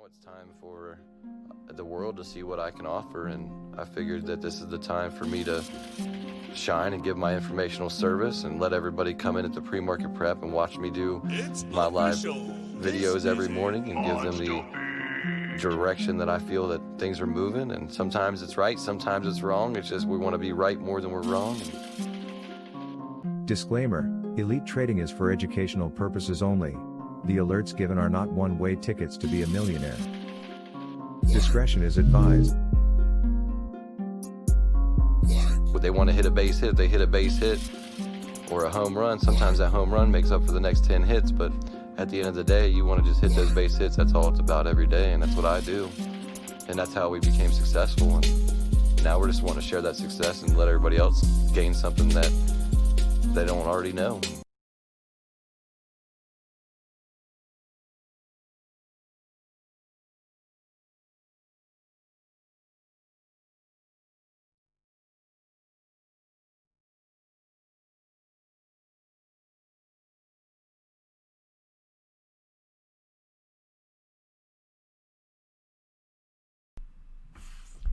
it's time for the world to see what I can offer, and I figured that this is the time for me to shine and give my informational service and let everybody come in at the pre-market prep and watch me do my live videos every morning and give them the direction that I feel that things are moving. And sometimes it's right, sometimes it's wrong. It's just we want to be right more than we're wrong. Disclaimer: Elite trading is for educational purposes only. The alerts given are not one-way tickets to be a millionaire. Discretion is advised. Would they want to hit a base hit? If they hit a base hit or a home run, sometimes that home run makes up for the next 10 hits, but at the end of the day, you want to just hit those base hits. That's all it's about every day, and that's what I do. And that's how we became successful. And now we're just wanting to share that success and let everybody else gain something that they don't already know.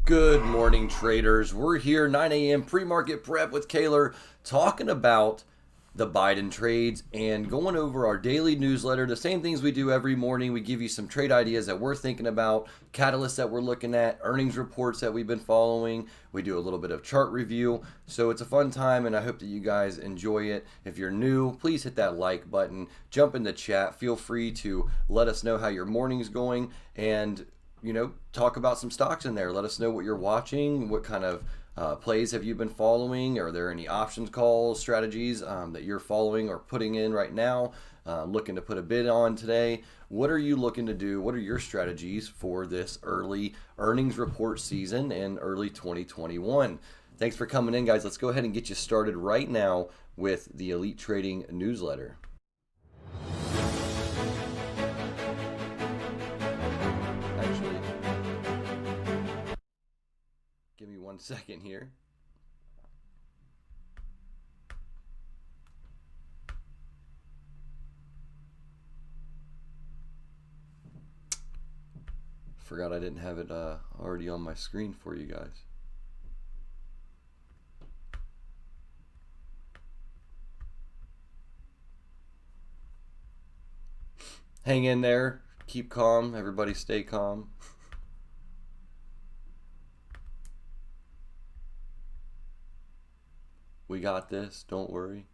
Good morning, traders. We're here 9 a.m. pre-market prep with Kaler, talking about the Biden trades and going over our daily newsletter. The same things we do every morning. We give you some trade ideas that we're thinking about, catalysts that we're looking at, earnings reports that we've been following. We do a little bit of chart review. So it's a fun time, and I hope that you guys enjoy it. If you're new, please hit that like button. Jump in the chat. Feel free to let us know how your morning's going, and talk about some stocks in there. Let us know what you're watching, what kind of plays have you been following. Are there any options calls, strategies that you're following or putting in right now, looking to put a bid on today? What are you looking to do? What are your strategies for this early earnings report season and early 2021? Thanks for coming in, guys. Let's go ahead and get you started right now with the Elite Trading newsletter. Give me 1 second here. Forgot I didn't have it already on my screen for you guys. Hang in there. Keep calm. Everybody stay calm. We got this, don't worry.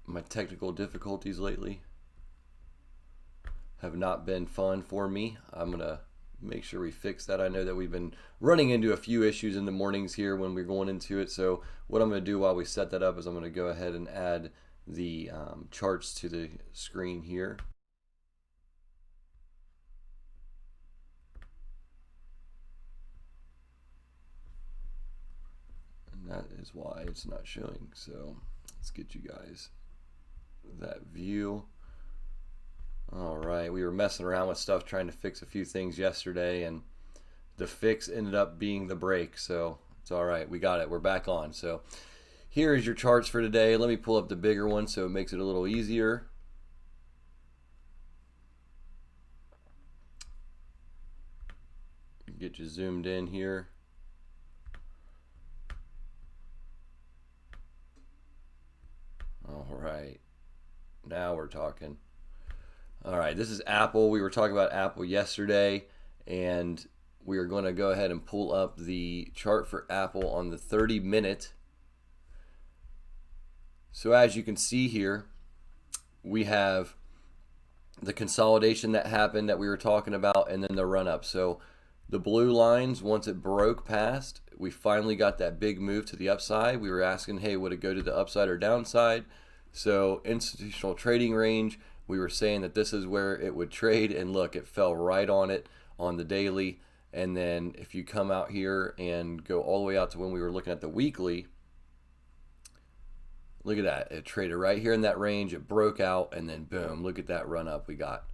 My technical difficulties lately have not been fun for me. I'm going to make sure we fix that. I know that we've been running into a few issues in the mornings here when we're going into it. So what I'm going to do while we set that up is I'm going to go ahead and add the charts to the screen here. That is why it's not showing. So let's get you guys that view. All right, we were messing around with stuff trying to fix a few things yesterday, and the fix ended up being the break. So it's all right, we got it, we're back on. So here is your charts for today. Let me pull up the bigger one so it makes it a little easier. Get you zoomed in here. All right, now we're talking. All right, this is Apple. We were talking about Apple yesterday, and we are going to go ahead and pull up the chart for Apple on the 30-minute. So as you can see here, we have the consolidation that happened that we were talking about, and then the run-up. So the blue lines, once it broke past, we finally got that big move to the upside. We were asking, hey, would it go to the upside or downside? So institutional trading range, we were saying that this is where it would trade, and look, it fell right on it on the daily. And then if you come out here and go all the way out to when we were looking at the weekly, look at that. It traded right here in that range. It broke out, and then boom, look at that run up we got.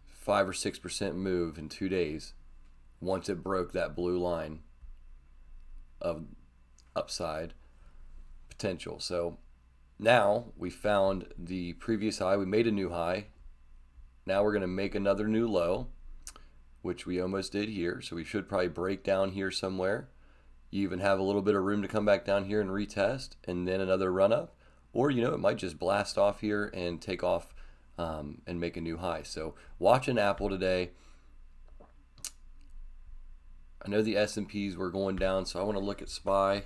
5 or 6% move in 2 days once it broke that blue line of upside. potential. So now we found the previous high. We made a new high. Now we're going to make another new low, which we almost did here. So we should probably break down here somewhere. You even have a little bit of room to come back down here and retest, and then another run up. Or, it might just blast off here and take off and make a new high. So watching Apple today. I know the S&Ps were going down, so I want to look at SPY.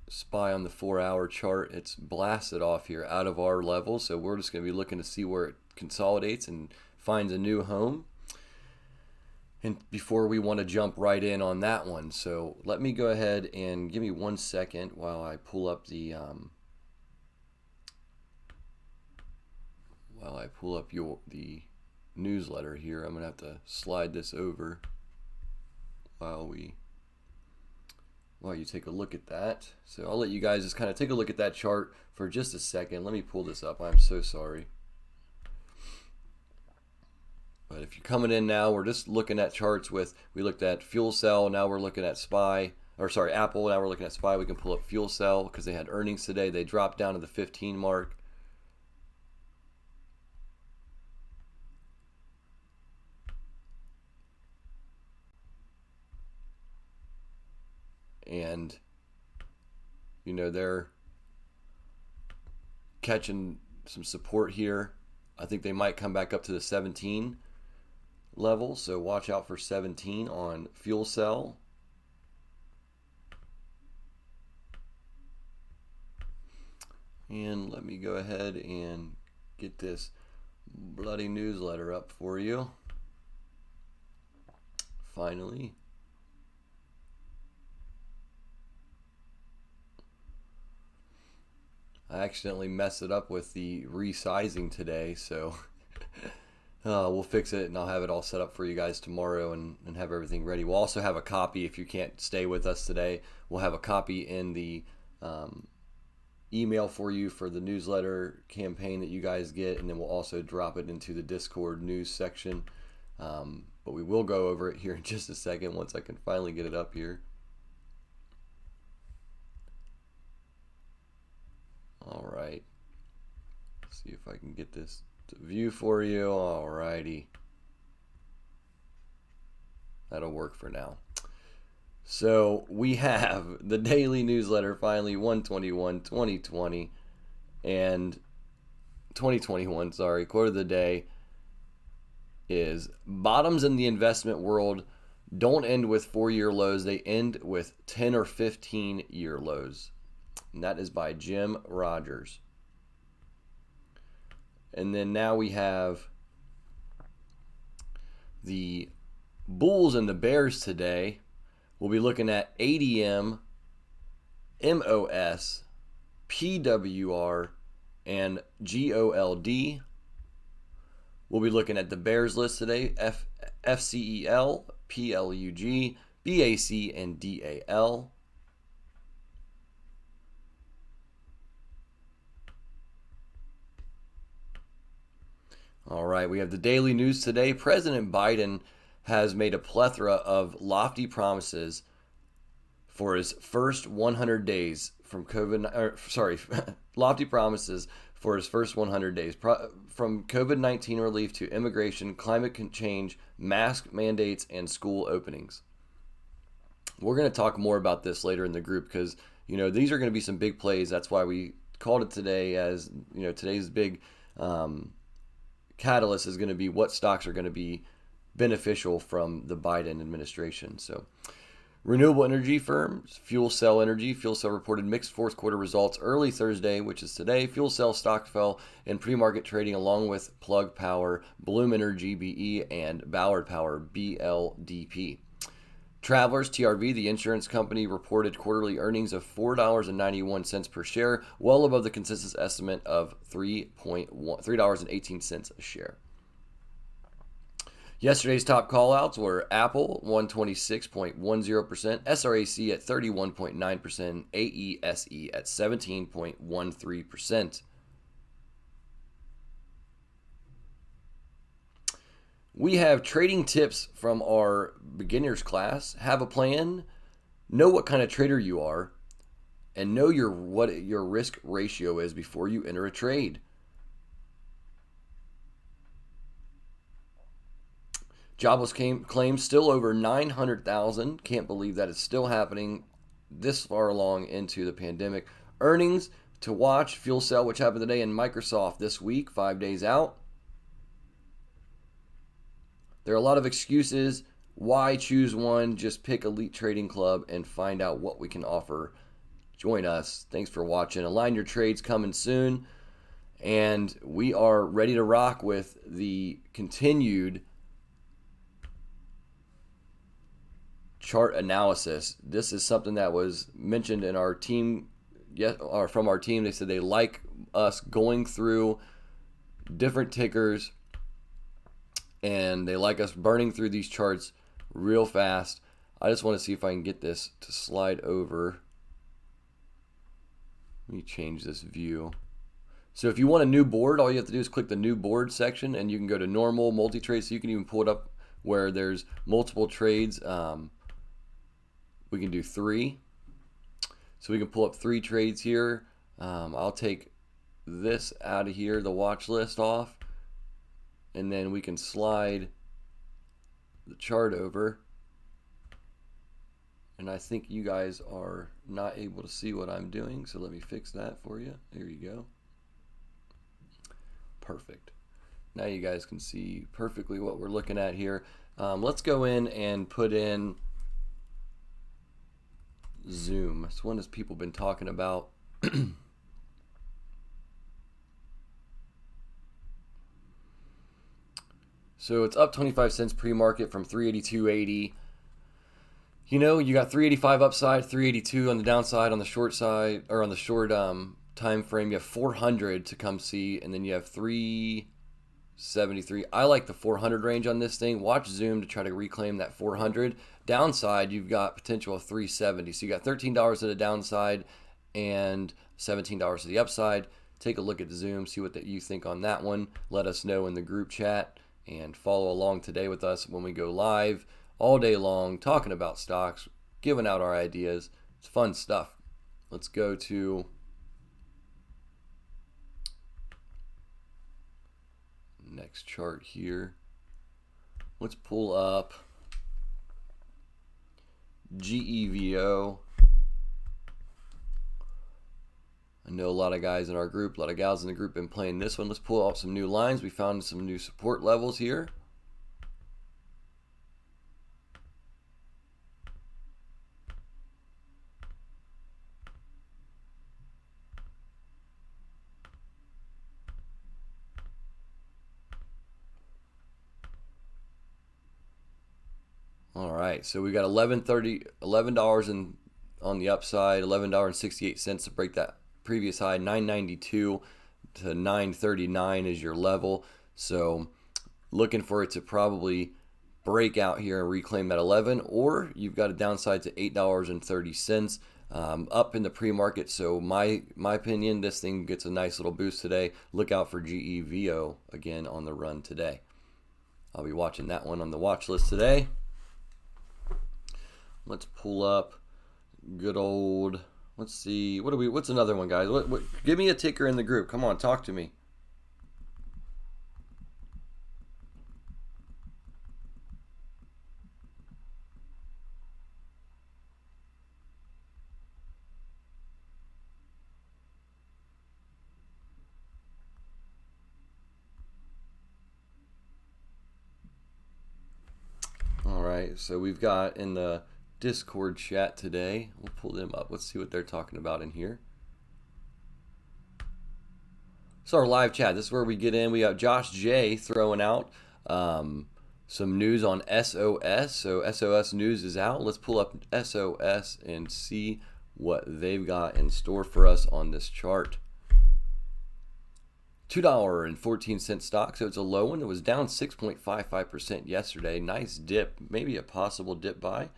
SPY on the 4-hour chart, it's blasted off here out of our level, so we're just going to be looking to see where it consolidates and finds a new home. And before we want to jump right in on that one, so let me go ahead and give me 1 second while I pull up the the newsletter here. I'm gonna have to slide this over while you take a look at that. So I'll let you guys just kind of take a look at that chart for just a second. Let me pull this up. I'm so sorry. But if you're coming in now, we're just looking at charts we looked at fuel cell, now we're looking at Apple, now we're looking at SPY. We can pull up fuel cell because they had earnings today. They dropped down to the 15 mark. And they're catching some support here. I think they might come back up to the 17 level, so watch out for 17 on fuel cell. And let me go ahead and get this bloody newsletter up for you. Finally. I accidentally messed it up with the resizing today, so we'll fix it and I'll have it all set up for you guys tomorrow and have everything ready. We'll also have a copy if you can't stay with us today. We'll have a copy in the email for you for the newsletter campaign that you guys get, and then we'll also drop it into the Discord news section. But we will go over it here in just a second once I can finally get it up here. All right, let's see if I can get this to view for you. All righty, that'll work for now. So we have the daily newsletter finally, 1/21/2020 and 2021. Sorry, quote of the day is: bottoms in the investment world don't end with 4-year lows; they end with 10 or 15-year lows. And that is by Jim Rogers. And then now we have the bulls and the bears today. We'll be looking at ADM, MOS, PWR, and GOLD. We'll be looking at the bears list today: FCEL, PLUG, BAC, and DAL. All right, we have the daily news today. President Biden has made a plethora of lofty promises for his first 100 days from lofty promises for his first 100 days, from COVID-19 relief to immigration, climate change, mask mandates, and school openings. We're going to talk more about this later in the group because, these are going to be some big plays. That's why we called it today as, today's big catalyst is going to be what stocks are going to be beneficial from the Biden administration. So renewable energy firms, Fuel Cell reported mixed fourth quarter results early Thursday, which is today. Fuel Cell stock fell in pre-market trading along with Plug Power, Bloom Energy BE, and Ballard Power BLDP. Travelers, TRV, the insurance company, reported quarterly earnings of $4.91 per share, well above the consensus estimate of $3.18 a share. Yesterday's top callouts were Apple 126.10%, SRAC at 31.9%, AESE at 17.13%. We have trading tips from our beginners class. Have a plan, know what kind of trader you are, and know what your risk ratio is before you enter a trade. Jobless claims still over 900,000. Can't believe that it's still happening this far along into the pandemic. Earnings to watch, fuel cell, which happened today, and Microsoft this week, 5 days out. There are a lot of excuses. Why choose one? Just pick Elite Trading Club and find out what we can offer. Join us. Thanks for watching. Align Your Trades coming soon. And we are ready to rock with the continued chart analysis. This is something that was mentioned in our team, or from our team. They said they like us going through different tickers and they like us burning through these charts real fast. I just want to see if I can get this to slide over. Let me change this view. So if you want a new board, all you have to do is click the new board section and you can go to normal, multi-trade, so you can even pull it up where there's multiple trades. We can do 3. So we can pull up 3 trades here. I'll take this out of here, the watch list off, and then we can slide the chart over. And I think you guys are not able to see what I'm doing, so let me fix that for you. There you go. Perfect. Now you guys can see perfectly what we're looking at here. Let's go in and put in Zoom. It's one that people have been talking about. So it's up 25 cents pre-market from 382.80. You know, you got 385 upside, 382 on the downside, on the short side, or on the short time frame. You have 400 to come see, and then you have 373. I like the 400 range on this thing. Watch Zoom to try to reclaim that 400. Downside, you've got potential of 370. So you got $13 to the downside and $17 to the upside. Take a look at Zoom, see what you think on that one. Let us know in the group chat and follow along today with us when we go live all day long talking about stocks, giving out our ideas. It's fun stuff. Let's go to next chart here. Let's pull up GEVO. I know a lot of guys in our group, a lot of gals in the group been playing this one. Let's pull out some new lines. We found some new support levels here. All right, so we got $11 on the upside, $11.68 to break that previous high. 992 to 939 is your level. So looking for it to probably break out here and reclaim that 11, or you've got a downside to $8.30 up in the pre-market. So my opinion, this thing gets a nice little boost today. Look out for GEVO again on the run today. I'll be watching that one on the watch list today. Let's pull up good old, let's see, what's another one, guys? What give me a ticker in the group. Come on, talk to me. All right, so we've got in the Discord chat today. We'll pull them up. Let's see what they're talking about in here. So our live chat, this is where we get in. We got Josh J throwing out some news on SOS. So SOS news is out. Let's pull up SOS and see what they've got in store for us on this chart. $2.14 stock, so it's a low one. It was down 6.55% yesterday. Nice dip, maybe a possible dip buy.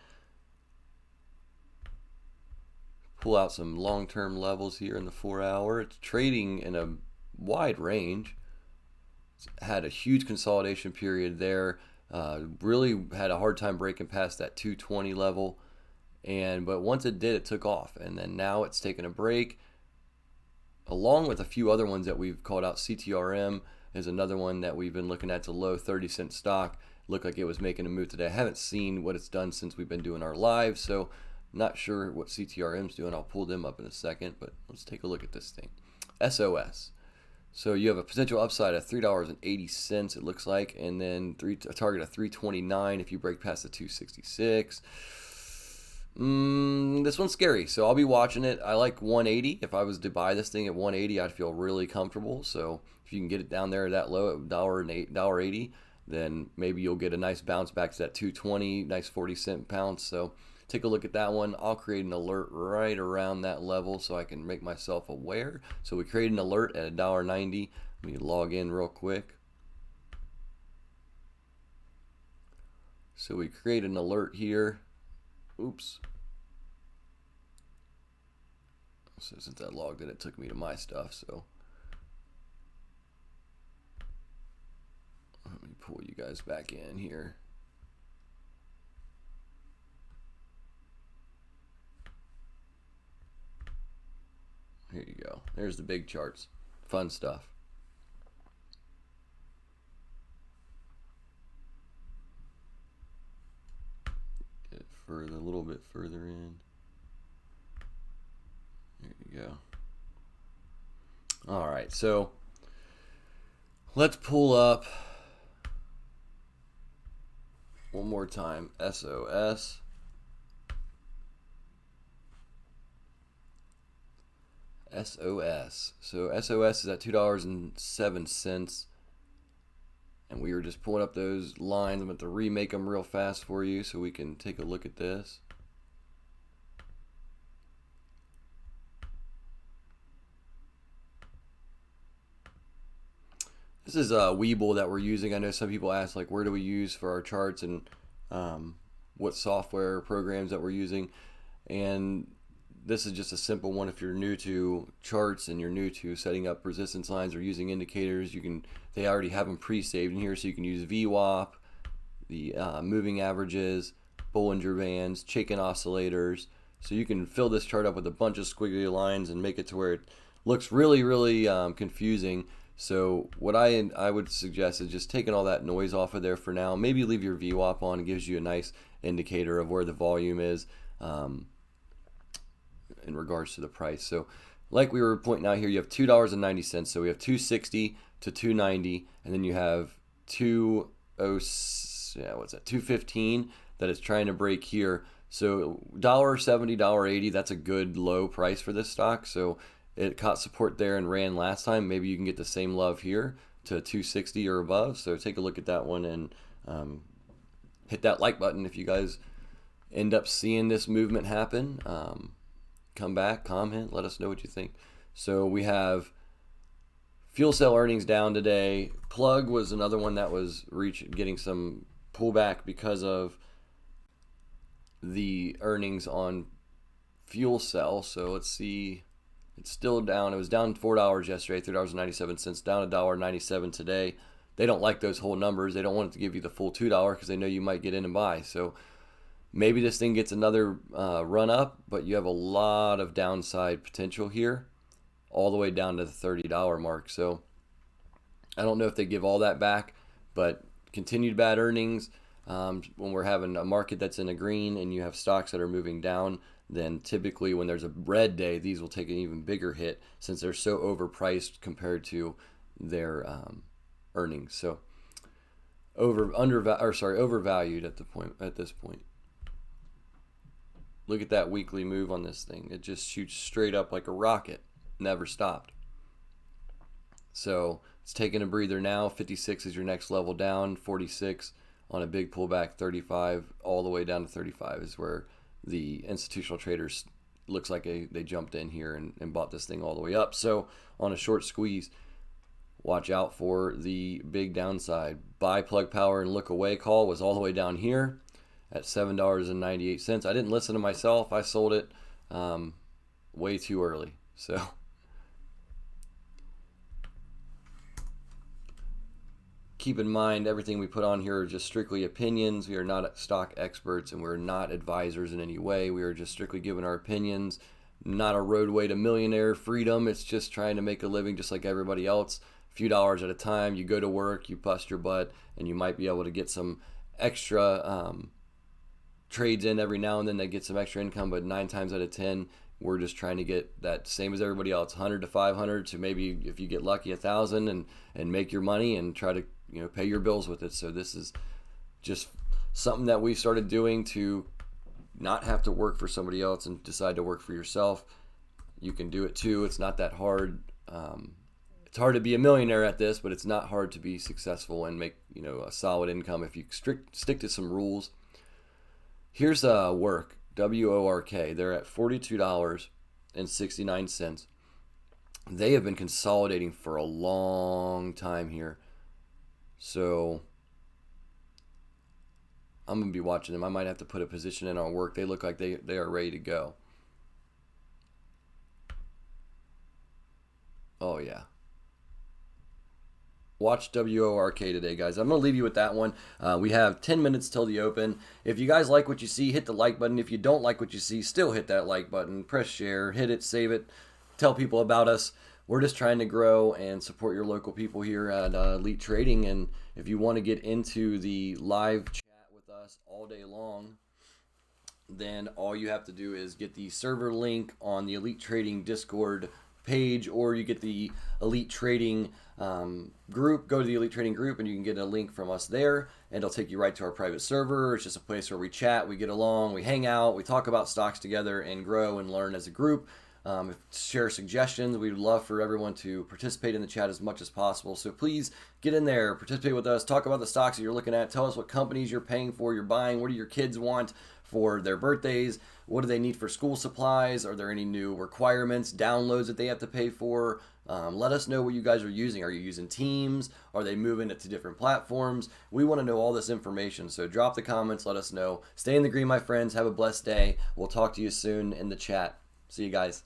Pull out some long-term levels here in the 4-hour. It's trading in a wide range. It's had a huge consolidation period there. Really had a hard time breaking past that 220 level, but once it did, it took off, and then now it's taken a break, along with a few other ones that we've called out. CTRM is another one that we've been looking at. It's a low 30-cent stock. Looked like it was making a move today. I haven't seen what it's done since we've been doing our live, so not sure what CTRM's doing. I'll pull them up in a second, but let's take a look at this thing. SOS. So you have a potential upside of $3.80, it looks like, and then a target of $3.29 if you break past the 266. This one's scary, so I'll be watching it. I like 180. If I was to buy this thing at 180, I'd feel really comfortable. So if you can get it down there that low at $1.80, then maybe you'll get a nice bounce back to that 220, nice 40-cent bounce. So take a look at that one. I'll create an alert right around that level so I can make myself aware. So we create an alert at $1.90. Let me log in real quick. So we create an alert here. Oops. So since I logged in, it took me to my stuff. So let me pull you guys back in here. Here you go. There's the big charts. Fun stuff. Get it further, a little bit further in. There you go. All right, so let's pull up one more time. SOS. SOS. So SOS is at $2.07, and we were just pulling up those lines. I'm going to remake them real fast for you so we can take a look at this. This is a Webull that we're using. I know some people ask, like, where do we use for our charts and what software programs that we're using, and this is just a simple one. If you're new to charts and you're new to setting up resistance lines or using indicators, they already have them pre-saved in here, so you can use VWAP, the moving averages, Bollinger Bands, Chaikin oscillators. So you can fill this chart up with a bunch of squiggly lines and make it to where it looks really, really confusing. So what I would suggest is just taking all that noise off of there for now. Maybe leave your VWAP on. It gives you a nice indicator of where the volume is in regards to the price. So like we were pointing out here, you have $2.90. So we have 260 to 290, and then you have 215 that is trying to break here. So $1.70, $1.80, that's a good low price for this stock. So it caught support there and ran last time. Maybe you can get the same love here to 260 or above. So take a look at that one and hit that like button if you guys end up seeing this movement happen. Come back, comment, let us know what you think. So we have fuel cell earnings down today. Plug was another one that was getting some pullback because of the earnings on fuel cell. So let's see, it's still down. It was down $4 yesterday, $3.97, down $1.97 today. They don't like those whole numbers. They don't want it to give you the full $2 because they know you might get in and buy. So maybe this thing gets another run up, but you have a lot of downside potential here, all the way down to the $30 mark. So I don't know if they give all that back, but continued bad earnings. When we're having a market that's in a green and you have stocks that are moving down, then typically when there's a red day, these will take an even bigger hit since they're so overpriced compared to their earnings. So overvalued at this point. Look at that weekly move on this thing. It just shoots straight up like a rocket. Never stopped. So it's taking a breather now. 56 is your next level down. 46 on a big pullback. 35 all the way down to 35 is where the institutional traders looks like they jumped in here and bought this thing all the way up. So on a short squeeze, watch out for the big downside. Buy plug power and look away call was all the way down here at $7.98. I didn't listen to myself. I sold it way too early. So keep in mind everything we put on here are just strictly opinions. We are not stock experts and we're not advisors in any way. We are just strictly giving our opinions. Not a roadway to millionaire freedom. It's just trying to make a living just like everybody else. A few dollars at a time. You go to work, you bust your butt, and you might be able to get some extra trades in every now and then that get some extra income, but 9 times out of 10, we're just trying to get that same as everybody else, 100 to 500 to maybe, if you get lucky, 1,000 and make your money and try to pay your bills with it. So this is just something that we started doing to not have to work for somebody else and decide to work for yourself. You can do it too. It's not that hard. It's hard to be a millionaire at this, but it's not hard to be successful and make a solid income if you stick to some rules. Here's work, WORK. They're at $42.69. They have been consolidating for a long time here. So I'm going to be watching them. I might have to put a position in on work. They look like they are ready to go. Oh, yeah. Watch WORK today, guys. I'm going to leave you with that one. We have 10 minutes till the open. If you guys like what you see, hit the like button. If you don't like what you see, still hit that like button. Press share. Hit it. Save it. Tell people about us. We're just trying to grow and support your local people here at Elite Trading. And if you want to get into the live chat with us all day long, then all you have to do is get the server link on the Elite Trading Discord page, or you get the Elite Trading group. Go to the Elite Trading group and you can get a link from us there, and it'll take you right to our private server. It's just a place where we chat, we get along, we hang out, we talk about stocks together and grow and learn as a group. Share suggestions. We'd love for everyone to participate in the chat as much as possible. So please get in there, participate with us, talk about the stocks that you're looking at, tell us what companies you're paying for, you're buying, what do your kids want for their birthdays, what do they need for school supplies, are there any new requirements, downloads that they have to pay for. Let us know what you guys are using. Are you using Teams? Are they moving it to different platforms? We want to know all this information, so drop the comments, let us know. Stay in the green, my friends. Have a blessed day. We'll talk to you soon in the chat. See you guys.